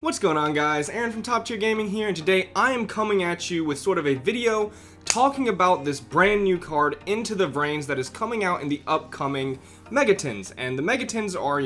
What's going on, guys? Aaron from Top Tier Gaming here, and today I am coming at you with sort of a video talking about this brand new card, Into the Vrains, that is coming out in the upcoming Megatins. And the Megatins are,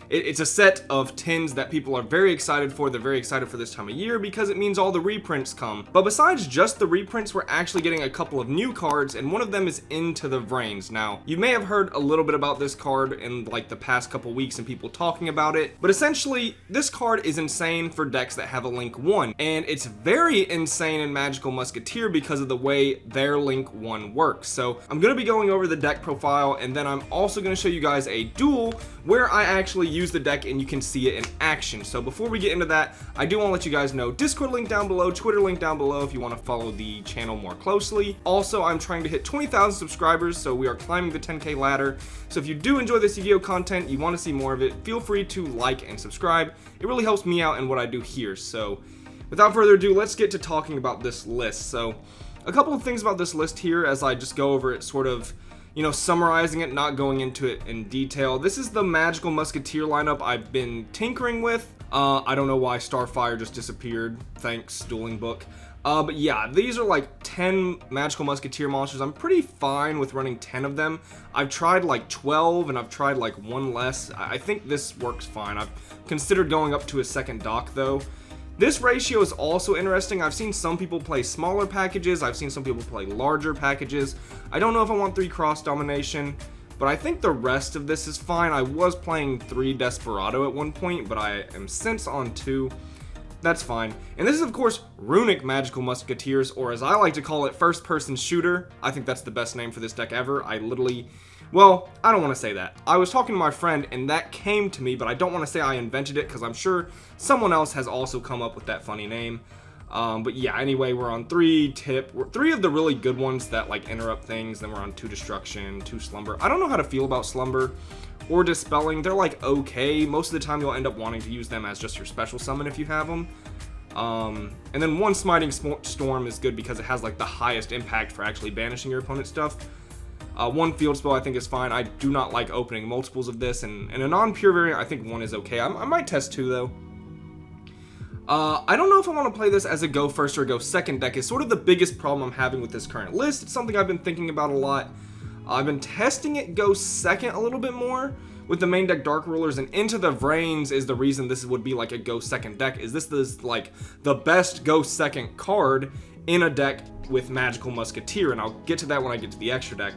it's a set of tins that people are very excited for. They're very excited for this time of year because it means all the reprints come. But besides just the reprints, we're actually getting a couple of new cards, and one of them is Into the Vrains. Now, you may have heard a little bit about this card in like the past couple weeks and people talking about it, but essentially this card is insane for decks that have a Link 1, and it's very insane in Magical Musketeer because of the way their Link 1 works. So I'm going to be going over the deck profile, and then I'm also going to show you guys a duel where I actually use the deck and you can see it in action. So before we get into that, I do want to let you guys know Discord link down below, Twitter link down below if you want to follow the channel more closely. Also, I'm trying to hit 20,000 subscribers, so we are climbing the 10K ladder. So if you do enjoy this Yu-Gi-Oh content, you want to see more of it, feel free to like and subscribe. It really helps me out in what I do here. So without further ado, let's get to talking about this list. So a couple of things about this list here as I just go over it, sort of summarizing it, not going into it in detail. This is the Magical Musketeer lineup I've been tinkering with. I don't know why Starfire just disappeared. Thanks, Dueling Book. But yeah, these are like 10 Magical Musketeer monsters. I'm pretty fine with running 10 of them. I've tried like 12 and I've tried like one less. I think this works fine. I've considered going up to a second dock though. This ratio is also interesting. I've seen some people play smaller packages. I've seen some people play larger packages. I don't know if I want 3 cross domination, but I think the rest of this is fine. I was playing 3 Desperado at one point, but I am since on 2. That's fine. And this is, of course, Runick Magical Musketeers, or as I like to call it, first person shooter. I think that's the best name for this deck ever. Well, I don't want to say that. I was talking to my friend and that came to me, but I don't want to say I invented it because I'm sure someone else has also come up with that funny name. But yeah, anyway, we're on 3 tip. We're 3 of the really good ones that like interrupt things. Then we're on 2 destruction, 2 slumber. I don't know how to feel about slumber or dispelling. They're like okay. Most of the time you'll end up wanting to use them as just your special summon if you have them. And then 1 smiting storm is good because it has like the highest impact for actually banishing your opponent's stuff. 1 field spell I think is fine. I do not like opening multiples of this, and in a non-pure variant I think 1 is okay. I might test 2 though. I don't know if I want to play this as a go first or go second deck. Is sort of the biggest problem I'm having with this current list. It's something I've been thinking about a lot. I've been testing it go second a little bit more with the main deck Dark Rulers, and Into the Vrains is the reason this would be like a go second deck. Is this is like the best go second card in a deck with Magical Musketeer, and I'll get to that when I get to the extra deck.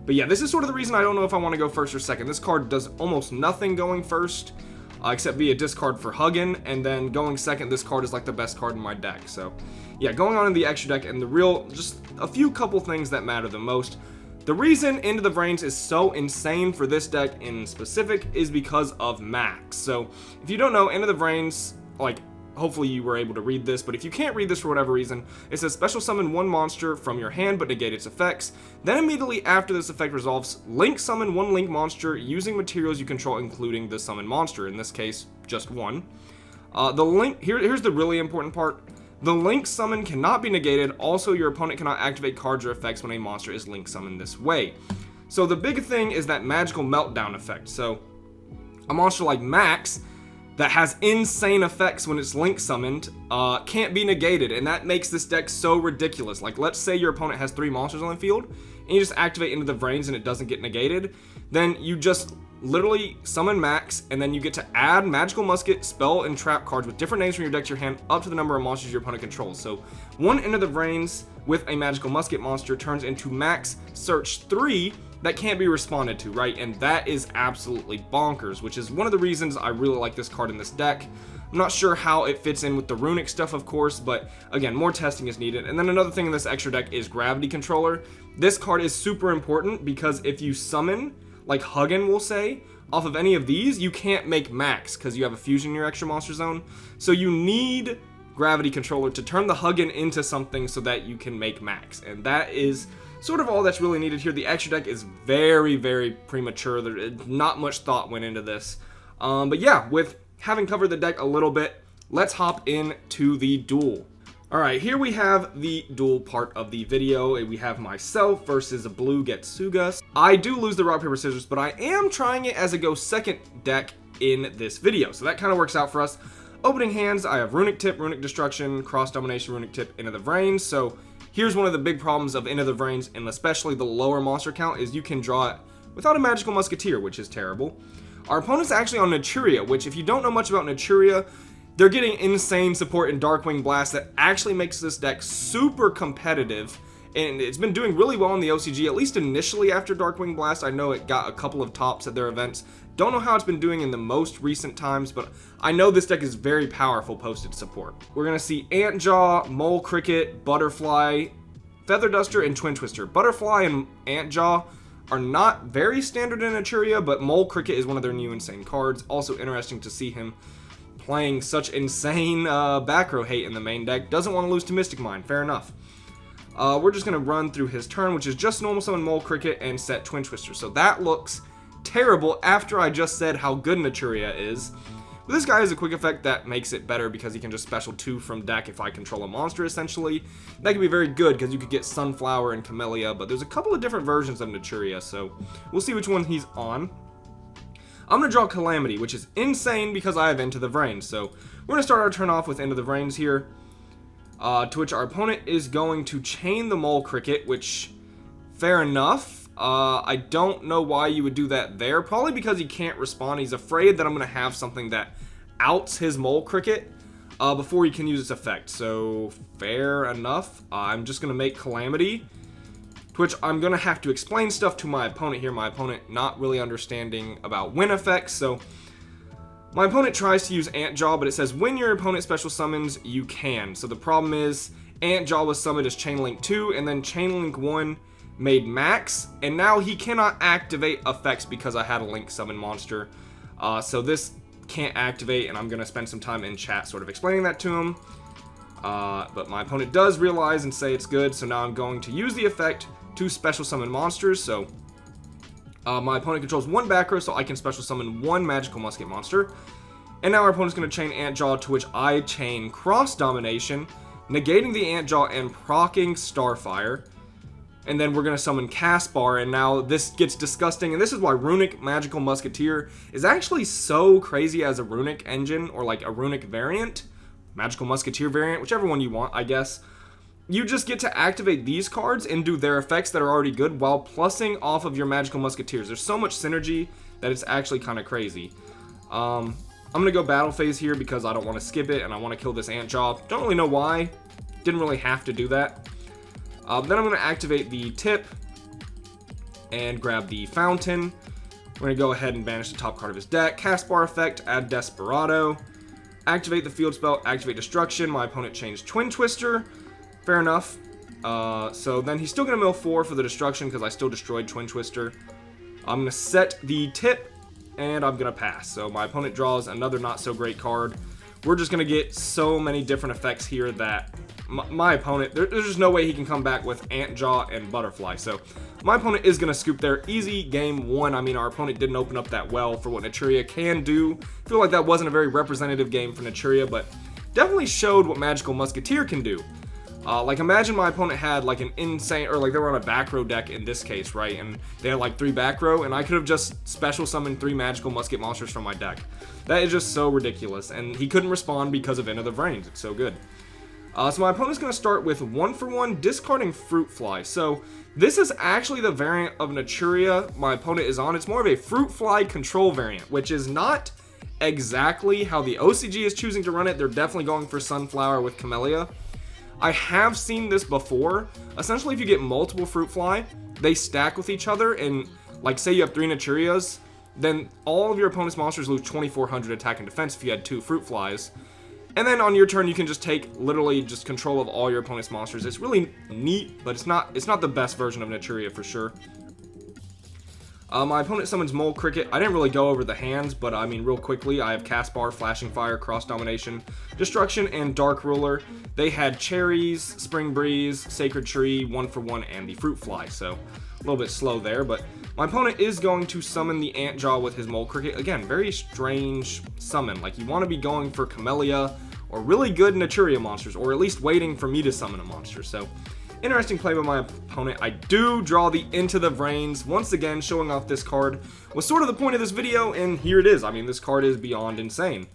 But yeah, this is sort of the reason I don't know if I want to go first or second. This card does almost nothing going first, except be a discard for Huggin, and then going second, this card is like the best card in my deck. So yeah, going on in the extra deck, and just a few couple things that matter the most. The reason Into the Vrains is so insane for this deck in specific is because of Max. So if you don't know, Into the Vrains, hopefully you were able to read this, but if you can't read this for whatever reason, it says special summon 1 monster from your hand but negate its effects. Then immediately after this effect resolves, link summon 1 link monster using materials you control, including the summon monster, in this case, just 1. Here's the really important part. The link summon cannot be negated. Also, your opponent cannot activate cards or effects when a monster is link summoned this way. So the big thing is that magical meltdown effect. So a monster like Max that has insane effects when it's link summoned can't be negated, and that makes this deck so ridiculous. Like, let's say your opponent has 3 monsters on the field and you just activate Into the Vrains and it doesn't get negated, then you just literally summon Max, and then you get to add Magical Musket, spell, and trap cards with different names from your deck to your hand up to the number of monsters your opponent controls. So 1 Into the Vrains with a Magical Musket monster turns into Max Search 3 that can't be responded to, right? And that is absolutely bonkers, which is one of the reasons I really like this card in this deck. I'm not sure how it fits in with the Runick stuff, of course, but again, more testing is needed. And then another thing in this extra deck is Gravity Controller. This card is super important because if you summon, like Huggin will say, off of any of these, you can't make Max because you have a fusion in your extra monster zone. So you need Gravity Controller to turn the Huggin into something so that you can make Max. And that is sort of all that's really needed here. The extra deck is very, very premature. Not much thought went into this. But yeah, with having covered the deck a little bit, let's hop into the duel. Alright, here we have the duel part of the video. We have myself versus a blue Getsuga. I do lose the rock, paper, scissors, but I am trying it as a go second deck in this video, so that kind of works out for us. Opening hands, I have Runick Tip, Runick Destruction, Cross Domination, Runick Tip, into the Vrains. So here's one of the big problems of Into the Vrains, and especially the lower monster count, is you can draw it without a Magical Musketeer, which is terrible. Our opponent's actually on Naturia, which if you don't know much about Naturia, they're getting insane support in Darkwing Blast that actually makes this deck super competitive. And it's been doing really well in the OCG, at least initially after Darkwing Blast. I know it got a couple of tops at their events. Don't know how it's been doing in the most recent times, but I know this deck is very powerful posted support. We're going to see Antjaw, Mole Cricket, Butterfly, Feather Duster, and Twin Twister. Butterfly and Antjaw are not very standard in Naturia, but Mole Cricket is one of their new insane cards. Also interesting to see him playing such insane back row hate in the main deck. Doesn't want to lose to Mystic Mine, fair enough. We're just going to run through his turn, which is just normal summon Mole Cricket and set Twin Twister. So that looks terrible after I just said how good Naturia is. But this guy has a quick effect that makes it better because he can just special 2 from deck if I control a monster, essentially. That could be very good because you could get Sunflower and Camellia, but there's a couple of different versions of Naturia, so we'll see which one he's on. I'm going to draw Calamity, which is insane because I have Into the Vrains. So we're going to start our turn off with Into the Vrains here. To which our opponent is going to chain the Mole Cricket, which, fair enough. I don't know why you would do that there. Probably because he can't respond. He's afraid that I'm going to have something that outs his Mole Cricket before he can use its effect. So, fair enough. I'm just going to make Calamity, to which I'm going to have to explain stuff to my opponent here. My opponent not really understanding about win effects, so my opponent tries to use Antjaw, but it says when your opponent special summons, you can. So the problem is Antjaw was summoned as Chain Link 2, and then Chain Link 1 made max, and now he cannot activate effects because I had a Link summon monster. So this can't activate, and I'm going to spend some time in chat sort of explaining that to him. But my opponent does realize and say it's good, so now I'm going to use the effect to special summon monsters. So my opponent controls 1 back row, so I can special summon 1 Magical Musket monster. And now our opponent's going to chain Antjaw, to which I chain Cross Domination, negating the Antjaw and proccing Starfire. And then we're going to summon Caspar, and now this gets disgusting. And this is why Runick Magical Musketeer is actually so crazy as a Runick engine, or like a Runick variant. Magical Musketeer variant, whichever one you want, I guess. You just get to activate these cards and do their effects that are already good while plussing off of your Magical Musketeers. There's so much synergy that it's actually kind of crazy. I'm going to go Battle Phase here because I don't want to skip it and I want to kill this Antjaw. Don't really know why. Didn't really have to do that. Then I'm going to activate the Tip and grab the Fountain. We're going to go ahead and banish the top card of his deck. Caspar effect, add Desperado. Activate the field spell, activate Destruction. My opponent changed Twin Twister. Fair enough. So then he's still going to mill 4 for the Destruction because I still destroyed Twin Twister. I'm going to set the Tip, and I'm going to pass. So my opponent draws another not so great card. We're just going to get so many different effects here that my opponent, there's just no way he can come back with Antjaw and Butterfly. So my opponent is going to scoop there. Easy game 1. I mean, our opponent didn't open up that well for what Naturia can do. I feel like that wasn't a very representative game for Naturia, but definitely showed what Magical Musketeer can do. Like, imagine my opponent had, like, an insane, or, like, they were on a back row deck in this case, right? And they had, like, 3 back row, and I could have just special summoned 3 Magical Musket monsters from my deck. That is just so ridiculous, and he couldn't respond because of Into the Vrains. It's so good. So my opponent's going to start with 1-for-1, discarding Fruit Fly. So, this is actually the variant of Naturia my opponent is on. It's more of a Fruit Fly control variant, which is not exactly how the OCG is choosing to run it. They're definitely going for Sunflower with Camellia. I have seen this before. Essentially, if you get multiple Fruit Fly, they stack with each other, and like say you have 3 Naturias, then all of your opponent's monsters lose 2400 attack and defense if you had 2 Fruit Flies. And then on your turn, you can just take literally just control of all your opponent's monsters. It's really neat, but it's not the best version of Naturia for sure. My opponent summons Mole Cricket. I didn't really go over the hands, but I mean real quickly, I have Caspar, Flashing Fire, Cross Domination, Destruction, and Dark Ruler. They had Cherries, Spring Breeze, Sacred Tree, 1-for-1, and the Fruit Fly, so a little bit slow there, but my opponent is going to summon the Antjaw with his Mole Cricket. Again, very strange summon. Like, you want to be going for Camellia or really good Naturia monsters, or at least waiting for me to summon a monster, so interesting play by my opponent. I do draw the Into the Vrains. Once again, showing off this card was sort of the point of this video, and here it is. I mean, this card is beyond insane.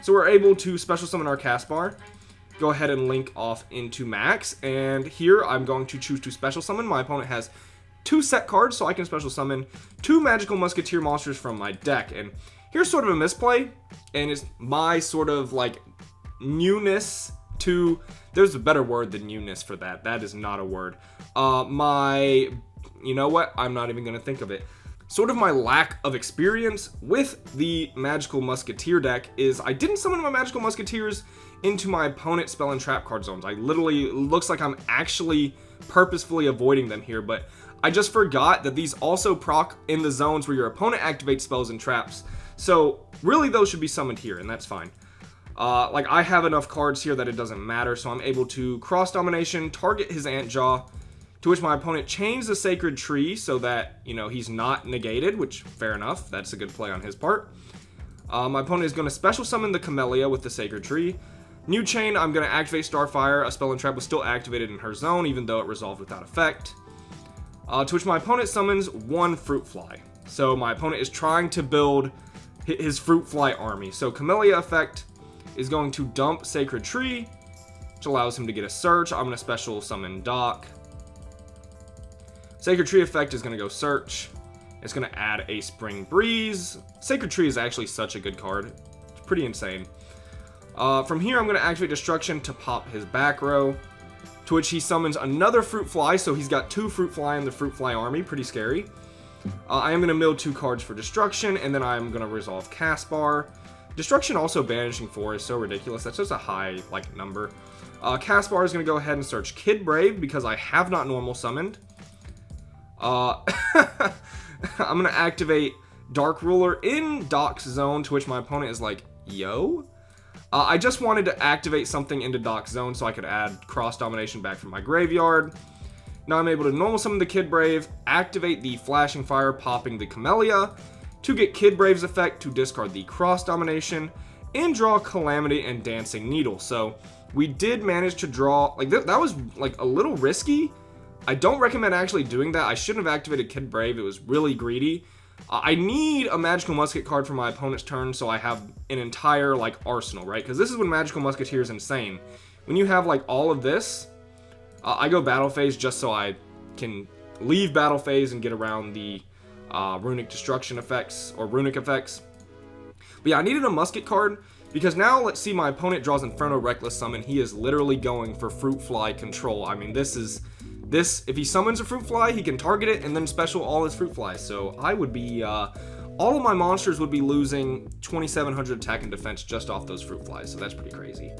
So we're able to special summon our Caspar, go ahead and link off into max, and here I'm going to choose to special summon. My opponent has 2 set cards, so I can special summon 2 Magical Musketeer monsters from my deck. And here's sort of a misplay, and it's my sort of like newness to, there's a better word than newness for that. That is not a word. You know what? I'm not even going to think of it. Sort of my lack of experience with the Magical Musketeer deck is I didn't summon my Magical Musketeers into my opponent's spell and trap card zones. I literally, it looks like I'm actually purposefully avoiding them here, but I just forgot that these also proc in the zones where your opponent activates spells and traps. So really those should be summoned here, and that's fine. Like I have enough cards here that it doesn't matter, so I'm able to cross domination, target his Antjaw, to which my opponent chains the Sacred Tree so that, you know, he's not negated, which, fair enough, that's a good play on his part. My opponent is going to special summon the Camellia with the Sacred Tree. New chain, I'm going to activate Starfire. A spell and trap was still activated in her zone, even though it resolved without effect. To which my opponent summons 1 Fruit Fly. So my opponent is trying to build his Fruit Fly army. So Camellia effect is going to dump Sacred Tree, which allows him to get a search. I'm going to special summon Doc. Sacred Tree effect is going to go search. It's going to add a Spring Breeze. Sacred Tree is actually such a good card. It's pretty insane. From here, I'm going to activate Destruction to pop his back row, to which he summons another Fruit Fly, so he's got 2 Fruit Fly in the Fruit Fly army. Pretty scary. I am going to mill 2 cards for Destruction, and then I'm going to resolve Caspar. Destruction also banishing 4 is so ridiculous. That's just a high, like, number. Caspar is going to go ahead and search Kid Brave, because I have not normal summoned. I'm going to activate Dark Ruler in Doc's zone, to which my opponent is like, yo? I just wanted to activate something into Doc's zone so I could add Cross Domination back from my graveyard. Now I'm able to normal summon the Kid Brave, activate the Flashing Fire, popping the Camellia, to get Kid Brave's effect to discard the Cross Domination, and draw Calamity and Dancing Needle. So we did manage to draw, like that was like a little risky. I don't recommend actually doing that. I shouldn't have activated Kid Brave. It was really greedy. I need a Magical Musket card for my opponent's turn so I have an entire, like, arsenal, right? Because this is when Magical Musketeer is insane. When you have, like, all of this, I go Battle Phase just so I can leave Battle Phase and get around the Runick Destruction effects, or Runick effects. But yeah, I needed a Musket card, because now, let's see, my opponent draws Inferno Reckless Summon. He is literally going for Fruit Fly control. I mean, if he summons a Fruit Fly, he can target it and then special all his Fruit Flies. So I would be, all of my monsters would be losing 2,700 attack and defense just off those Fruit Flies. So that's pretty crazy.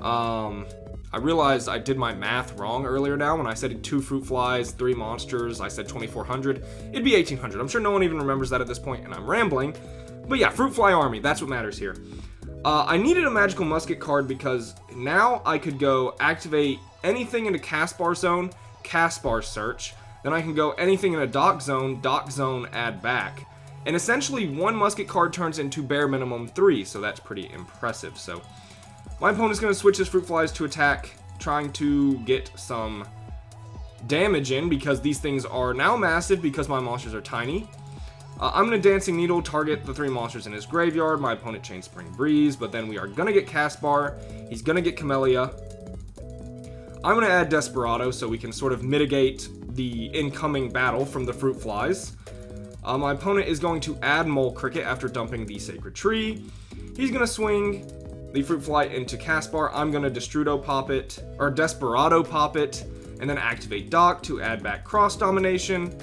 I realized I did my math wrong earlier now. When I said 2 Fruit Flies, 3 monsters, I said 2,400. It'd be 1,800. I'm sure no one even remembers that at this point, and I'm rambling. But yeah, Fruit Fly army, that's what matters here. I needed a Magical Musket card because now I could go activate anything into Caspar zone, Caspar search, then I can go anything in a Doc zone, add back. And essentially 1 Musket card turns into bare minimum 3, so that's pretty impressive. So my opponent's going to switch his Fruit Flies to attack, trying to get some damage in, because these things are now massive because my monsters are tiny. I'm going to Dancing Needle, target the 3 monsters in his graveyard. My opponent chains Spring Breeze, but then we are going to get Caspar. He's going to get Camellia. I'm going to add Desperado so we can sort of mitigate the incoming battle from the Fruit Flies. My opponent is going to add Mole Cricket after dumping the Sacred Tree. He's going to swing the Fruit Fly into Caspar. I'm going to Desperado pop it, and then activate Doc to add back Cross Domination.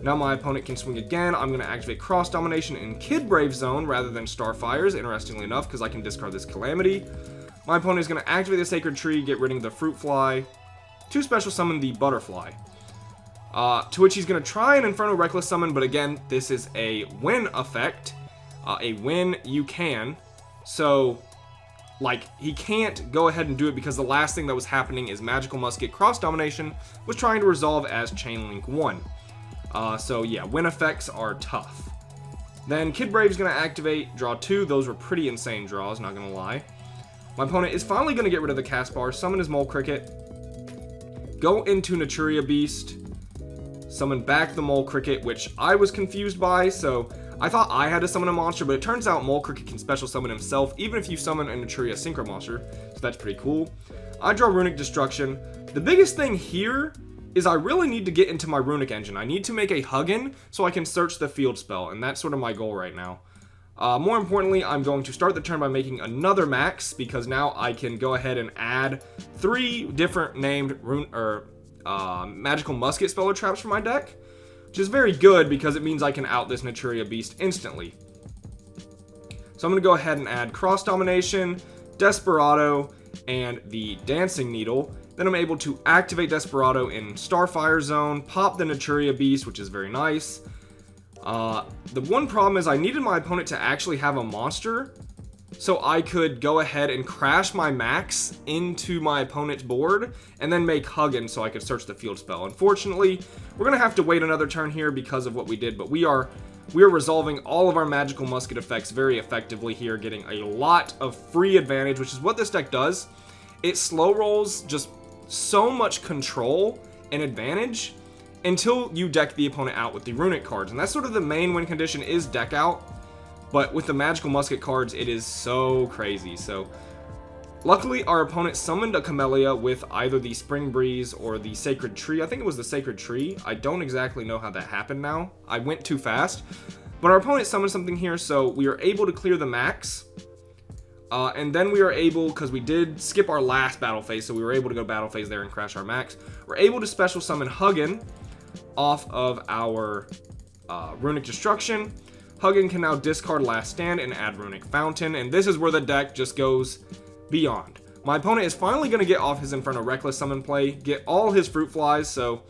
Now my opponent can swing again. I'm going to activate Cross Domination in Kid Brave zone rather than Starfires, interestingly enough, because I can discard this Calamity. My opponent is going to activate the Sacred Tree, get rid of the Fruit Fly, to special summon the Butterfly. To which he's going to try an Inferno Reckless Summon, but again, this is a win effect. A win you can. So, like, he can't go ahead and do it because the last thing that was happening is Magical Musket Cross Domination was trying to resolve as Chain Link 1. So yeah, win effects are tough. Then Kid Brave's going to activate, draw 2. Those were pretty insane draws, not going to lie. My opponent is finally going to get rid of the Caspar, summon his Mole Cricket, go into Naturia Beast, summon back the Mole Cricket, which I was confused by, so I thought I had to summon a monster, but it turns out Mole Cricket can special summon himself, even if you summon a Naturia Synchro monster, so that's pretty cool. I draw Runick Destruction. The biggest thing here is I really need to get into my Runick engine. I need to make a Huggin so I can search the field spell, and that's sort of my goal right now. More importantly, I'm going to start the turn by making another max, because now I can go ahead and add 3 different named Magical Musket Speller traps for my deck, which is very good because it means I can out this Naturia Beast instantly. So I'm going to go ahead and add Cross Domination, Desperado, and the Dancing Needle. Then I'm able to activate Desperado in Starfire Zone, pop the Naturia Beast, which is very nice. The one problem is I needed my opponent to actually have a monster, so I could go ahead and crash my max into my opponent's board and then make Huggin so I could search the field spell. Unfortunately, we're going to have to wait another turn here because of what we did, but we are resolving all of our magical musket effects very effectively here, getting a lot of free advantage, which is what this deck does. It slow rolls just so much control and advantage until you deck the opponent out with the Runick cards, and that's sort of the main win condition, is deck out. But with the Magical Musket cards, it is so crazy. So, luckily, our opponent summoned a Camellia with either the Spring Breeze or the Sacred Tree. I think it was the Sacred Tree. I don't exactly know how that happened now. I went too fast. But our opponent summoned something here, so we are able to clear the max. And then we are able, because we did skip our last battle phase, so we were able to go battle phase there and crash our max. We're able to special summon Huggin off of our Runick Destruction. Huggin can now discard Last Stand and add Runick Fountain, and this is where the deck just goes beyond. My opponent is finally going to get off his Inferno Reckless summon play, get all his Fruit Flies, so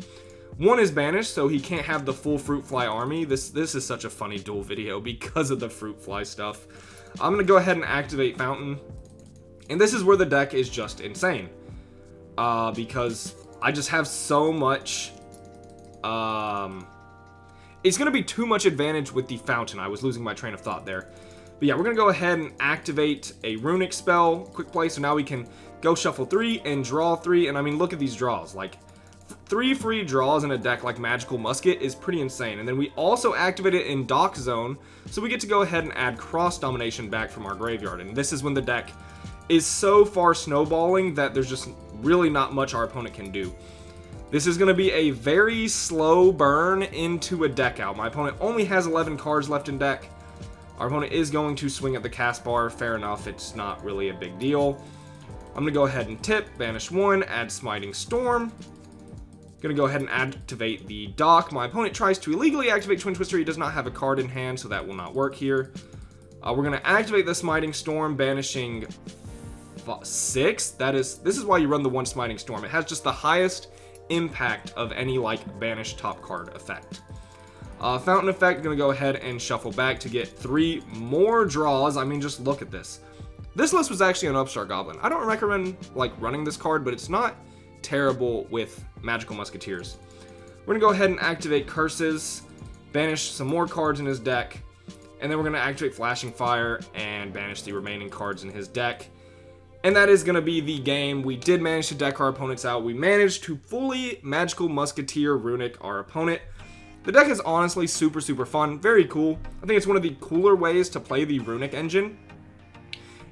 one is banished, so he can't have the full Fruit Fly army. This is such a funny duel video because of the Fruit Fly stuff. I'm going to go ahead and activate Fountain, and this is where the deck is just insane, because I just have so much... It's going to be too much advantage with the Fountain. I was losing my train of thought there. But yeah, we're going to go ahead and activate a Runick spell, quick play, so now we can go shuffle 3 and draw 3, and I mean, look at these draws. Like, 3 free draws in a deck like Magical Musket is pretty insane. And then we also activate it in Dock Zone, so we get to go ahead and add Cross Domination back from our graveyard. And this is when the deck is so far snowballing that there's just really not much our opponent can do. This is going to be a very slow burn into a deck out. My opponent only has 11 cards left in deck. Our opponent is going to swing at the cast bar. Fair enough, it's not really a big deal. I'm going to go ahead and tip, banish 1, add Smiting Storm. Going to go ahead and activate the dock. My opponent tries to illegally activate Twin Twister. He does not have a card in hand, so that will not work here. We're going to activate the Smiting Storm, banishing 6. This is why you run the 1 Smiting Storm. It has just the highest impact of any like banish top card effect. Fountain effect, gonna go ahead and shuffle back to get 3 more draws. I mean, just look at this. This list was actually an Upstart Goblin. I don't recommend like running this card, but it's not terrible with Magical Musketeers. We're gonna go ahead and activate Curses, banish some more cards in his deck, and then we're gonna activate Flashing Fire and banish the remaining cards in his deck. And that is going to be the game. We did manage to deck our opponents out. We managed to fully Magical Musketeer Runick our opponent. The deck is honestly super, super fun. Very cool. I think it's one of the cooler ways to play the Runick engine.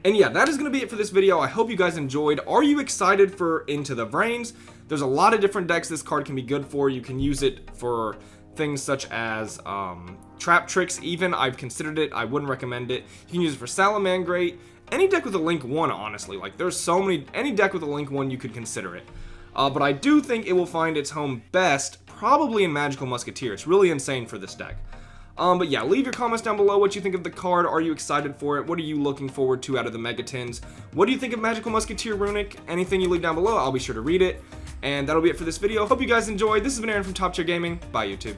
And yeah, that is going to be it for this video. I hope you guys enjoyed. Are you excited for Into the Vrains? There's a lot of different decks this card can be good for. You can use it for things such as trap tricks even. I've considered it. I wouldn't recommend it. You can use it for Salamangreat. Any deck with a Link 1, honestly. Like, there's so many... Any deck with a Link 1, you could consider it. But I do think it will find its home best, probably in Magical Musketeer. It's really insane for this deck. But yeah, leave your comments down below what you think of the card. Are you excited for it? What are you looking forward to out of the Megatins? What do you think of Magical Musketeer Runick? Anything you leave down below, I'll be sure to read it. And that'll be it for this video. Hope you guys enjoyed. This has been Aaron from Top Tier Gaming. Bye, YouTube.